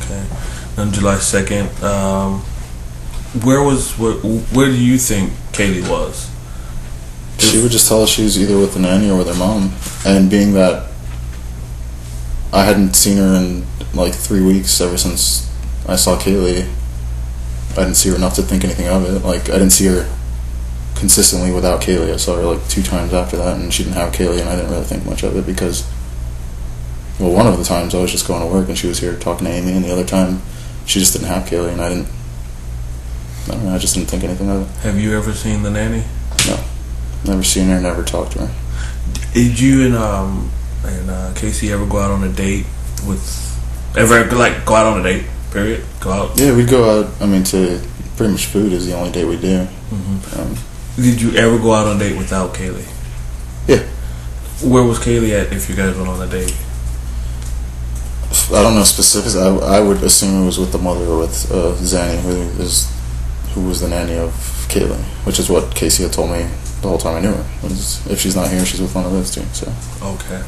Okay. On July 2nd, where do you think Kaylee was? She would just tell us she was either with the nanny or with her mom. And being that I hadn't seen her in like 3 weeks ever since I saw Kaylee, I didn't see her enough to think anything of it. Like, I didn't see her consistently without Kaylee. I saw her like 2 times after that, and she didn't have Kaylee, and I didn't really think much of it because, well, one of the times I was just going to work and she was here talking to Amy, and the other time she just didn't have Kaylee, and I don't know, I just didn't think anything of it. Have you ever seen the nanny? No. Never seen her, never talked to her. Did you and Casey ever go out on a date go out on a date, period? Go out? Yeah, we'd go out, to pretty much food is the only date we do. Mm-hmm. Did you ever go out on a date without Kaylee? Yeah. Where was Kaylee at if you guys went on a date? I don't know specifics. I would assume it was with the mother or with Zanny, who was the nanny of Kaylee, which is what Casey had told me the whole time I knew her. If she's not here, she's with one of those two. So. Okay.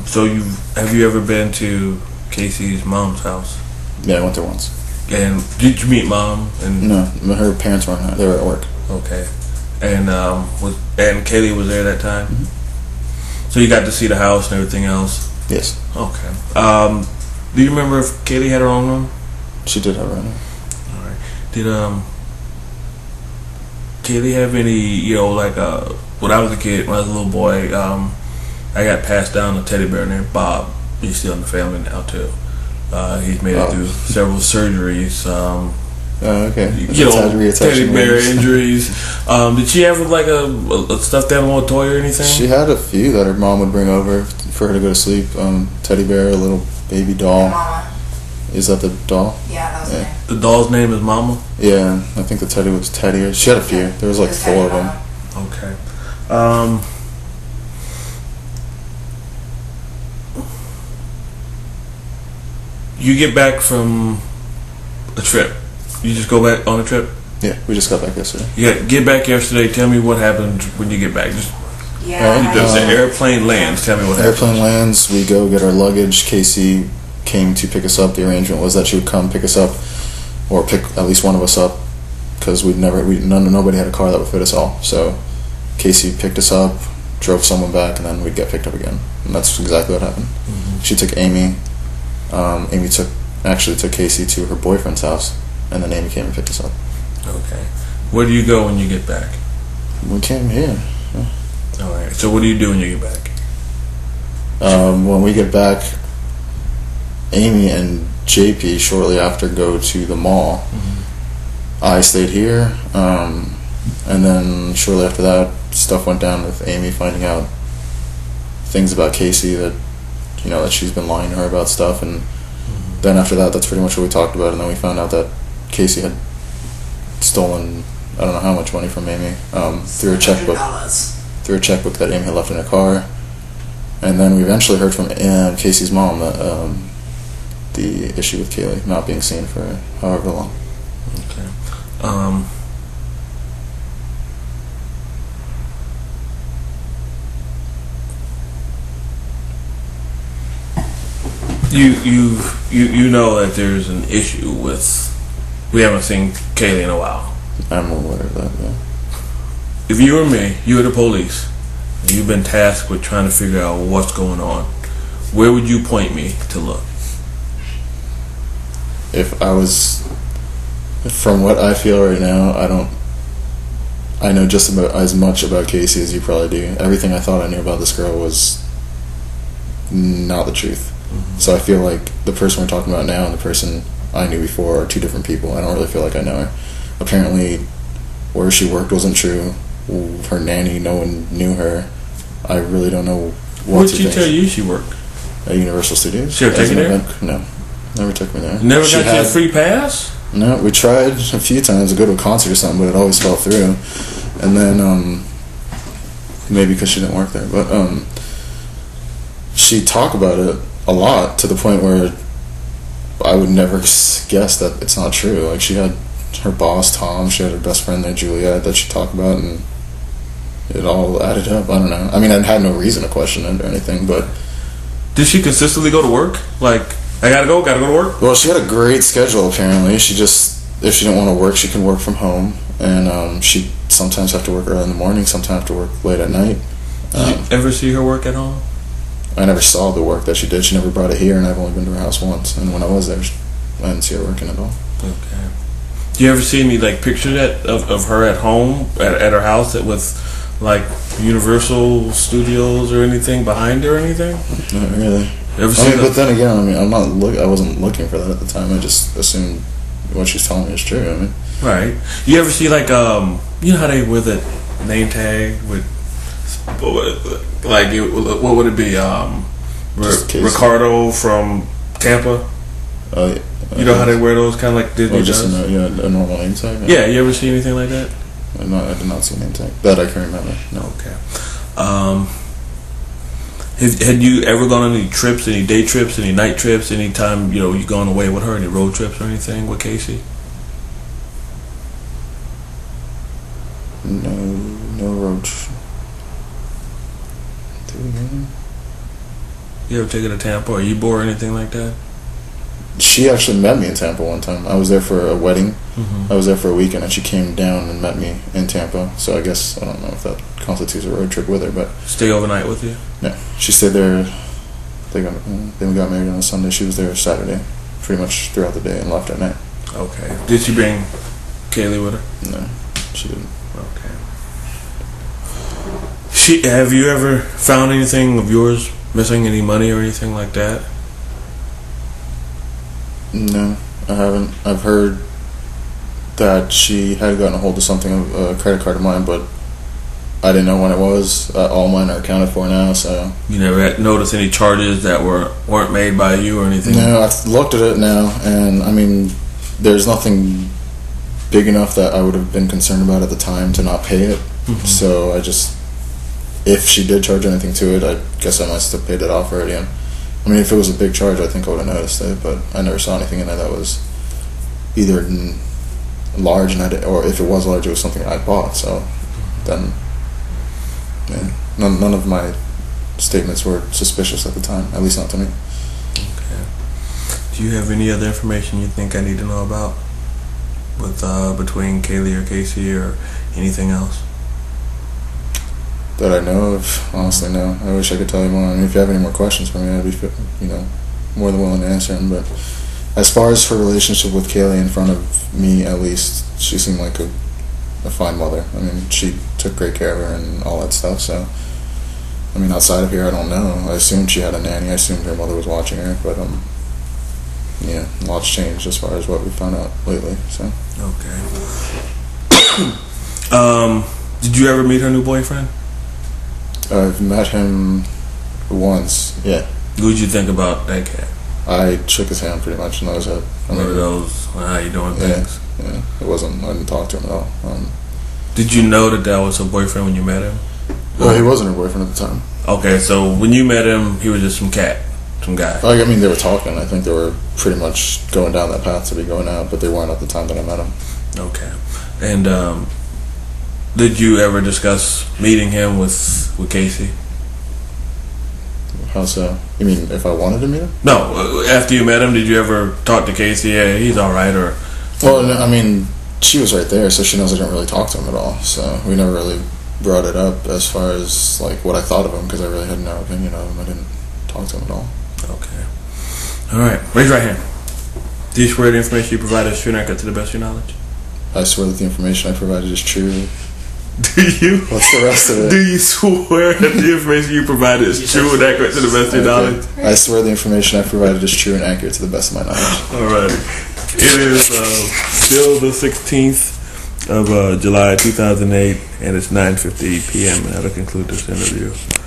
So have you ever been to Casey's mom's house? Yeah, I went there once. And did you meet mom? No, her parents weren't there. They were at work. Okay. And Kaylee was there that time? Mm-hmm. So you got to see the house and everything else? Yes. Okay. Do you remember if Kaylee had her own room? She did have her own room. All right. Did Kaylee have any, when I was a kid, when I was a little boy, I got passed down a teddy bear named Bob. He's still in the family now, too. He's made it through several surgeries. Okay. Teddy bear injuries. Did she have a stuffed animal, a toy or anything? She had a few that her mom would bring over for her to go to sleep. Teddy bear, a little baby doll. Mama. Is that the doll? Yeah, that was her name. The doll's name is Mama? Yeah, I think the teddy was Teddy. She had a few. There was like 4 of them. Okay. You get back from a trip. You just go back on a trip? Yeah, we just got back yesterday. Yeah, get back yesterday. Tell me what happened when you get back. The airplane lands. Tell me what happened. Airplane lands. We go get our luggage. Casey came to pick us up. The arrangement was that she would come pick us up, or pick at least one of us up, because nobody had a car that would fit us all. So Casey picked us up, drove someone back, and then we'd get picked up again. And that's exactly what happened. Mm-hmm. She took Amy. Amy took Casey to her boyfriend's house, and then Amy came and picked us up. Okay. Where do you go when you get back? We came here. Yeah. All right. So what do you do when you get back? When we get back, Amy and JP shortly after go to the mall. Mm-hmm. I stayed here, and then shortly after that, stuff went down with Amy finding out things about Casey that she's been lying to her about stuff, and then after that, that's pretty much what we talked about. And then we found out that Casey had stolen I don't know how much money from Amy through a checkbook that Amy had left in her car. And then we eventually heard from Casey's mom that the issue with Kaylee not being seen for however long. Okay. You know that there's an issue with, we haven't seen Kaylee in a while. I'm aware of that, yeah. If you were me, you're the police, and you've been tasked with trying to figure out what's going on, where would you point me to look? If I was, from what I feel right now, I know just about as much about Casey as you probably do. Everything I thought I knew about this girl was not the truth. Mm-hmm. So I feel like the person we're talking about now and the person I knew before are 2 different people. I don't really feel like I know her. Apparently, where she worked wasn't true. Her nanny, no one knew her. I really don't know what to think. Where did she tell you she worked? At Universal Studios. She ever taken there? No, never took me there. Never got you a free pass? No, we tried a few times to go to a concert or something, but it always fell through. And then, maybe because she didn't work there, but she talked about it a lot to the point where I would never guess that it's not true. Like, she had her boss, Tom, she had her best friend there, Juliet, that she talked about, and it all added up. I don't know. I mean, I had no reason to question it or anything, but... Did she consistently go to work? Like, I gotta go to work? Well, she had a great schedule, apparently. She just, if she didn't want to work, she can work from home. And she sometimes have to work early in the morning, sometimes have to work late at night. Did you ever see her work at home? I never saw the work that she did. She never brought it here, and I've only been to her house once. And when I was there, I didn't see her working at all. Okay. Do you ever see any like pictures of her at home at her house that with like Universal Studios or anything behind her or anything? Not really. Ever but then again, I wasn't looking for that at the time. I just assumed what she's telling me is true. Right. You ever see like you know how they wear the name tag with like what would it be Ricardo from Tampa? Oh yeah. You know how they wear those kind of like Disney just does? A normal name tag. Yeah. You ever see anything like that? No, I did not see a name tag that I can remember. No. Okay. Had you ever gone on any trips, any day trips, any night trips, any time, you gone away with her, any road trips or anything with Casey? No road trip. You ever take her to Tampa or Ybor or anything like that? She actually met me in Tampa one time. I was there for a wedding. Mm-hmm. I was there for a weekend, and she came down and met me in Tampa. So I guess, I don't know if that constitutes a road trip with her, but... Stay overnight with you? No. She stayed there. They got married on a Sunday. She was there Saturday, pretty much throughout the day, and left at night. Okay. Did she bring Kaylee with her? No, she didn't. Okay. Have you ever found anything of yours missing, any money or anything like that? No, I haven't. I've heard that she had gotten a hold of something, a credit card of mine, but I didn't know when it was. All mine are accounted for now, so... You never had noticed any charges that weren't made by you or anything? No, I've looked at it now, and there's nothing big enough that I would have been concerned about at the time to not pay it. Mm-hmm. So if she did charge anything to it, I guess I must have paid it off already. If it was a big charge, I think I would have noticed it, but I never saw anything in there that was either large, or if it was large, it was something I bought. So then, none of my statements were suspicious at the time, at least not to me. Okay. Do you have any other information you think I need to know about with between Kaylee or Casey or anything else? That I know of, honestly, no. I wish I could tell you more. If you have any more questions for me, I'd be, more than willing to answer them. But as far as her relationship with Kaylee in front of me, at least, she seemed like a fine mother. She took great care of her and all that stuff. So, outside of here, I don't know. I assumed she had a nanny. I assumed her mother was watching her. But, lots changed as far as what we found out lately. So. Okay. Did you ever meet her new boyfriend? I've met him once, yeah. What did you think about that cat? I shook his hand pretty much, and that was it. One of those, how you doing things? Yeah. I didn't talk to him at all. Did you know that was her boyfriend when you met him? Well, he wasn't her boyfriend at the time. Okay, so when you met him, he was just some guy. They were talking. I think they were pretty much going down that path to be going out, but they weren't at the time that I met him. Okay. And, did you ever discuss meeting him with Casey? How so? You mean if I wanted to meet him? No. After you met him, did you ever talk to Casey? Yeah, he's all right, or? Well, no, she was right there, so she knows I didn't really talk to him at all. So we never really brought it up as far as what I thought of him, because I really had no opinion of him. I didn't talk to him at all. Okay. All right. Raise your right hand. Do you swear the information you provided is true and accurate to the best of your knowledge? I swear that the information I provided is true. Do you? What's the rest of it? Do you swear that the information you provided is true and accurate to the best of your knowledge? I swear the information I provided is true and accurate to the best of my knowledge. Alrighty. It is still the 16th of July 2008, and it's 9:50 p.m. and that'll conclude this interview.